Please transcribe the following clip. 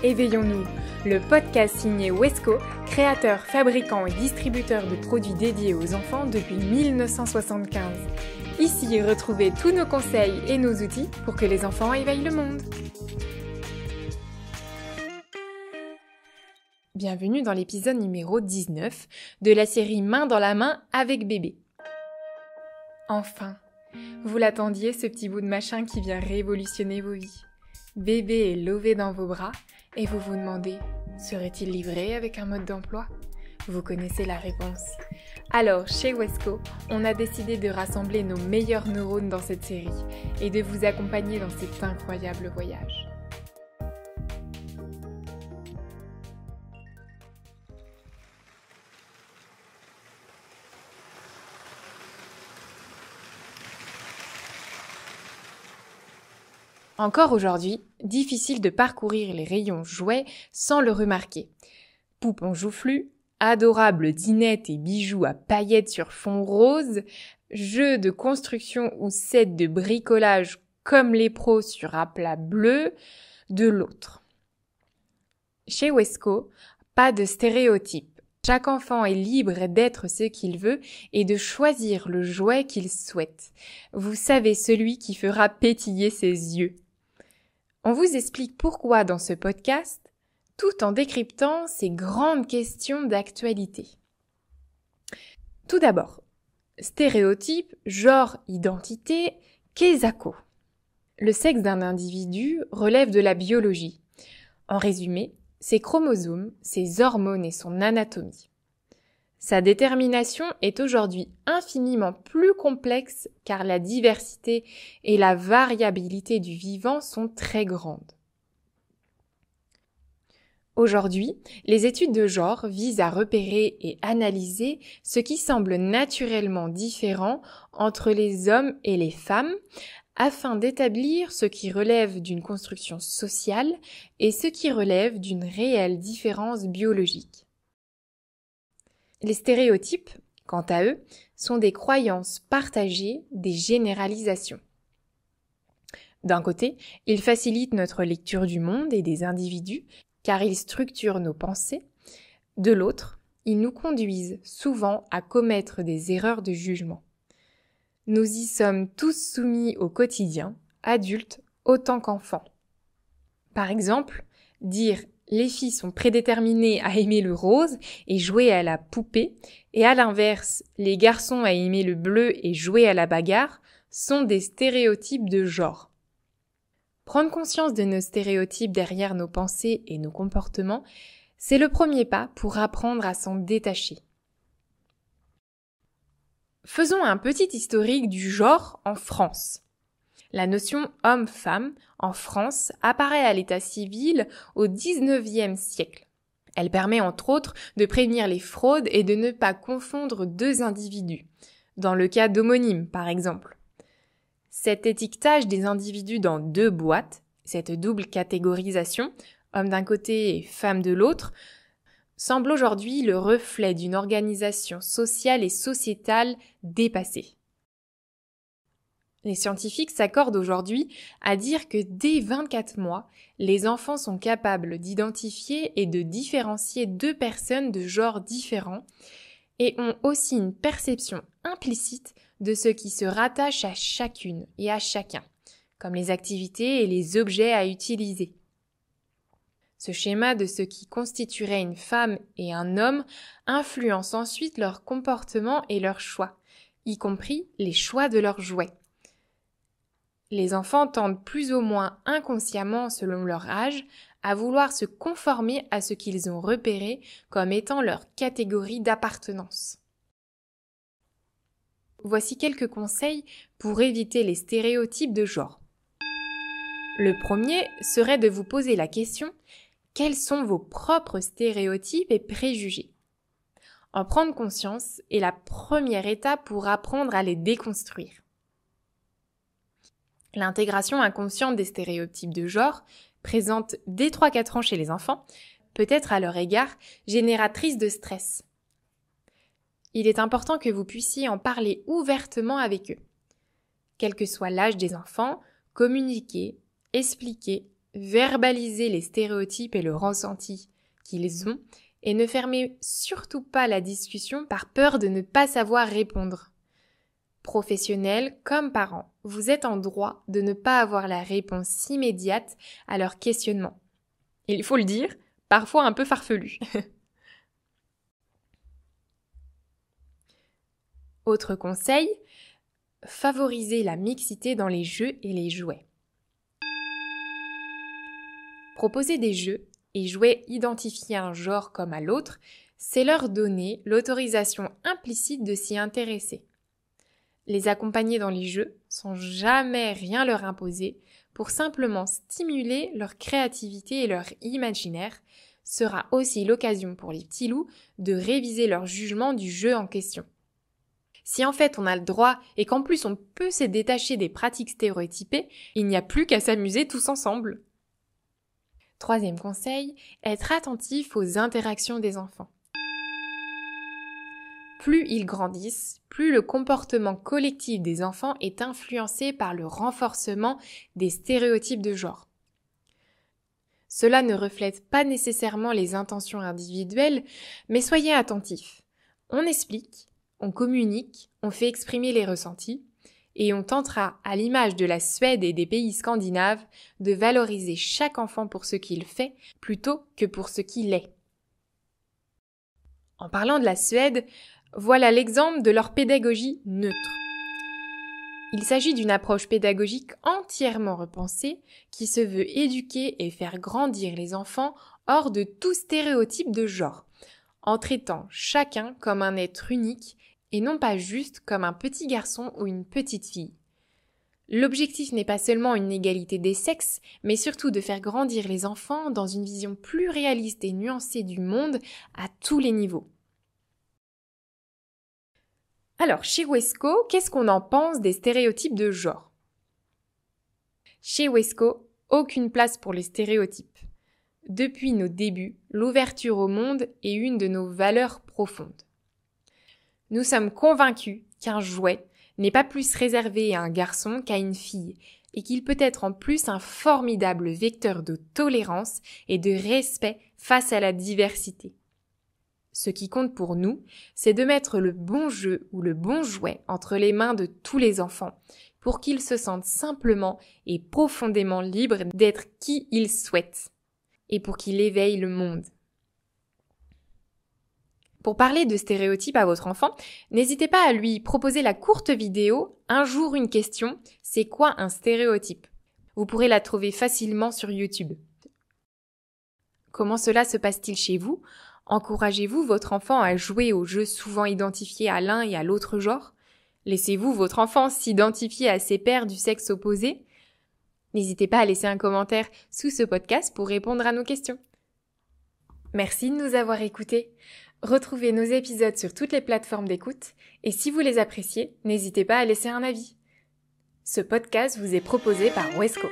Éveillons-nous, le podcast signé Wesco, créateur, fabricant et distributeur de produits dédiés aux enfants depuis 1975. Ici, retrouvez tous nos conseils et nos outils pour que les enfants éveillent le monde. Bienvenue dans l'épisode numéro 19 de la série Main dans la main avec bébé. Enfin, vous l'attendiez, ce petit bout de machin qui vient révolutionner vos vies. Bébé est lové dans vos bras et vous vous demandez, serait-il livré avec un mode d'emploi ? Vous connaissez la réponse. Alors, chez Wesco, on a décidé de rassembler nos meilleurs neurones dans cette série et de vous accompagner dans cet incroyable voyage. Encore aujourd'hui, difficile de parcourir les rayons jouets sans le remarquer. Poupons joufflus, adorables dinettes et bijoux à paillettes sur fond rose, jeux de construction ou sets de bricolage comme les pros sur un plat bleu, de l'autre. Chez Wesco, pas de stéréotypes. Chaque enfant est libre d'être ce qu'il veut et de choisir le jouet qu'il souhaite. Vous savez, celui qui fera pétiller ses yeux. On vous explique pourquoi dans ce podcast, tout en décryptant ces grandes questions d'actualité. Tout d'abord, stéréotype, genre, identité, qu'est-ce? Le sexe d'un individu relève de la biologie. En résumé, ses chromosomes, ses hormones et son anatomie. Sa détermination est aujourd'hui infiniment plus complexe car la diversité et la variabilité du vivant sont très grandes. Aujourd'hui, les études de genre visent à repérer et analyser ce qui semble naturellement différent entre les hommes et les femmes afin d'établir ce qui relève d'une construction sociale et ce qui relève d'une réelle différence biologique. Les stéréotypes, quant à eux, sont des croyances partagées, des généralisations. D'un côté, ils facilitent notre lecture du monde et des individus, car ils structurent nos pensées. De l'autre, ils nous conduisent souvent à commettre des erreurs de jugement. Nous y sommes tous soumis au quotidien, adultes autant qu'enfants. Par exemple, dire « les filles sont prédéterminées à aimer le rose et jouer à la poupée » et à l'inverse, « les garçons à aimer le bleu et jouer à la bagarre » sont des stéréotypes de genre. Prendre conscience de nos stéréotypes derrière nos pensées et nos comportements, c'est le premier pas pour apprendre à s'en détacher. Faisons un petit historique du genre en France. La notion homme-femme en France apparaît à l'état civil au XIXe siècle. Elle permet entre autres de prévenir les fraudes et de ne pas confondre deux individus, dans le cas d'homonymes par exemple. Cet étiquetage des individus dans deux boîtes, cette double catégorisation, homme d'un côté et femme de l'autre, semble aujourd'hui le reflet d'une organisation sociale et sociétale dépassée. Les scientifiques s'accordent aujourd'hui à dire que dès 24 mois, les enfants sont capables d'identifier et de différencier deux personnes de genres différents et ont aussi une perception implicite de ce qui se rattache à chacune et à chacun, comme les activités et les objets à utiliser. Ce schéma de ce qui constituerait une femme et un homme influence ensuite leur comportement et leurs choix, y compris les choix de leurs jouets. Les enfants tendent plus ou moins inconsciemment, selon leur âge, à vouloir se conformer à ce qu'ils ont repéré comme étant leur catégorie d'appartenance. Voici quelques conseils pour éviter les stéréotypes de genre. Le premier serait de vous poser la question « Quels sont vos propres stéréotypes et préjugés ?» En prendre conscience est la première étape pour apprendre à les déconstruire. L'intégration inconsciente des stéréotypes de genre, présente dès 3-4 ans chez les enfants, peut être à leur égard génératrice de stress. Il est important que vous puissiez en parler ouvertement avec eux. Quel que soit l'âge des enfants, communiquer, expliquer, verbalisez les stéréotypes et le ressenti qu'ils ont et ne fermez surtout pas la discussion par peur de ne pas savoir répondre. Professionnels comme parents, vous êtes en droit de ne pas avoir la réponse immédiate à leurs questionnements. Il faut le dire, parfois un peu farfelu. Autre conseil, favorisez la mixité dans les jeux et les jouets. Proposer des jeux et jouets identifiés à un genre comme à l'autre, c'est leur donner l'autorisation implicite de s'y intéresser. Les accompagner dans les jeux sans jamais rien leur imposer pour simplement stimuler leur créativité et leur imaginaire sera aussi l'occasion pour les petits loups de réviser leur jugement du jeu en question. Si en fait on a le droit et qu'en plus on peut se détacher des pratiques stéréotypées, il n'y a plus qu'à s'amuser tous ensemble. Troisième conseil, être attentif aux interactions des enfants. Plus ils grandissent, plus le comportement collectif des enfants est influencé par le renforcement des stéréotypes de genre. Cela ne reflète pas nécessairement les intentions individuelles, mais soyez attentifs. On explique, on communique, on fait exprimer les ressentis, et on tentera, à l'image de la Suède et des pays scandinaves, de valoriser chaque enfant pour ce qu'il fait plutôt que pour ce qu'il est. En parlant de la Suède, voilà l'exemple de leur pédagogie neutre. Il s'agit d'une approche pédagogique entièrement repensée qui se veut éduquer et faire grandir les enfants hors de tout stéréotype de genre, en traitant chacun comme un être unique et non pas juste comme un petit garçon ou une petite fille. L'objectif n'est pas seulement une égalité des sexes, mais surtout de faire grandir les enfants dans une vision plus réaliste et nuancée du monde à tous les niveaux. Alors, chez Wesco, qu'est-ce qu'on en pense des stéréotypes de genre ? Chez Wesco, aucune place pour les stéréotypes. Depuis nos débuts, l'ouverture au monde est une de nos valeurs profondes. Nous sommes convaincus qu'un jouet n'est pas plus réservé à un garçon qu'à une fille et qu'il peut être en plus un formidable vecteur de tolérance et de respect face à la diversité. Ce qui compte pour nous, c'est de mettre le bon jeu ou le bon jouet entre les mains de tous les enfants pour qu'ils se sentent simplement et profondément libres d'être qui ils souhaitent et pour qu'ils éveillent le monde. Pour parler de stéréotypes à votre enfant, n'hésitez pas à lui proposer la courte vidéo « Un jour une question, c'est quoi un stéréotype ?» Vous pourrez la trouver facilement sur YouTube. Comment cela se passe-t-il chez vous ? Encouragez-vous votre enfant à jouer aux jeux souvent identifiés à l'un et à l'autre genre ? Laissez-vous votre enfant s'identifier à ses pairs du sexe opposé ? N'hésitez pas à laisser un commentaire sous ce podcast pour répondre à nos questions. Merci de nous avoir écoutés. Retrouvez nos épisodes sur toutes les plateformes d'écoute et si vous les appréciez, n'hésitez pas à laisser un avis. Ce podcast vous est proposé par Wesco.